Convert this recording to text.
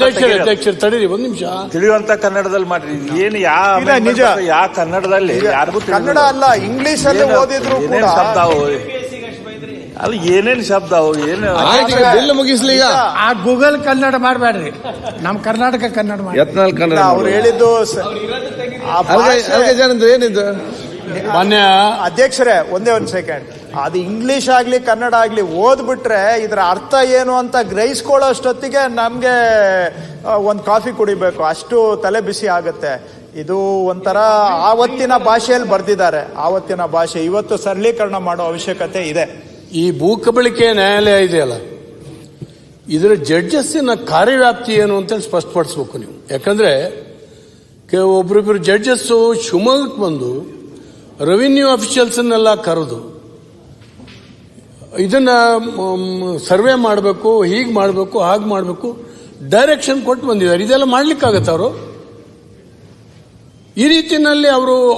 ಅಧ್ಯಕ್ಷರು ತಡೀರಿ ಒಂದ್ ನಿಮಿಷ. ತಿಳಿಯುವಂತ ಕನ್ನಡದಲ್ಲಿ ಮಾಡ್ರಿ. ಏನು ನಿಜ ಯಾವ ಕನ್ನಡದಲ್ಲಿ ಯಾರಿಗೂ ಕನ್ನಡ ಅಲ್ಲ ಇಂಗ್ಲಿಷ್ ಅಲ್ಲಿ ಓದಿದ್ರು ಕೂಡ ಶಬ್ದ ಅವು ಅದು ಏನೇನು ಶಬ್ದ ಅವು ಏನು ಬಿಲ್ ಮುಗಿಸ್ಲಿ. ಈಗ ಆ ಗೂಗಲ್ ಕನ್ನಡ ಮಾಡಬೇಡ್ರಿ, ನಮ್ ಕರ್ನಾಟಕ ಕನ್ನಡ ಮಾಡಿ. ಯತ್ನಾಳ್ ಕನ್ನಡ ಅವ್ರು ಹೇಳಿದ್ದು ಏನಿದ್ದು ಮಾನ್ಯ ಅಧ್ಯಕ್ಷರೇ ಒಂದೇ ಒಂದ್ ಸೆಕೆಂಡ್. ಅದು ಇಂಗ್ಲಿಷ್ ಆಗ್ಲಿ ಕನ್ನಡ ಆಗ್ಲಿ ಓದ್ಬಿಟ್ರೆ ಇದರ ಅರ್ಥ ಏನು ಅಂತ ಗ್ರಹಿಸ್ಕೊಳ್ಳೋ ಅಷ್ಟೊತ್ತಿಗೆ ನಮ್ಗೆ ಒಂದ್ ಕಾಫಿ ಕುಡಿಬೇಕು, ಅಷ್ಟು ತಲೆ ಬಿಸಿ ಆಗುತ್ತೆ. ಇದು ಒಂಥರ ಆವತ್ತಿನ ಭಾಷೆಯಲ್ಲಿ ಬರ್ದಿದ್ದಾರೆ, ಆವತ್ತಿನ ಭಾಷೆ. ಇವತ್ತು ಸರಳೀಕರಣ ಮಾಡೋ ಅವಶ್ಯಕತೆ ಇದೆ. ಈ ಭೂಕಬಳಿಕೆ ನ್ಯಾಯಾಲಯ ಇದೆಯಲ್ಲ, ಇದರ ಜಡ್ಜಸ್ಸಿನ ಕಾರ್ಯವ್ಯಾಪ್ತಿ ಏನು ಅಂತೇಳಿ ಸ್ಪಷ್ಟಪಡಿಸ್ಬೇಕು ನೀವು. ಯಾಕಂದ್ರೆ ಒಬ್ರಿಬ್ರು ಜಡ್ಜಸ್ಸು ಶಿವಮೊಗ್ಗಕ್ಕೆ ಬಂದು ರೆವಿನ್ಯೂ ಅಫಿಷಿಯಲ್ಸನ್ನೆಲ್ಲ ಕರೆದು ಇದನ್ನ ಸರ್ವೆ ಮಾಡಬೇಕು, ಹೀಗೆ ಮಾಡಬೇಕು, ಹಾಗೆ ಮಾಡಬೇಕು, ಡೈರೆಕ್ಷನ್ ಕೊಟ್ಟು ಬಂದಿದ್ದಾರೆ. ಇದೆಲ್ಲ ಮಾಡ್ಲಿಕ್ಕಾಗತ್ತ ಅವರು? ಈ ರೀತಿಯಲ್ಲಿ ಅವರು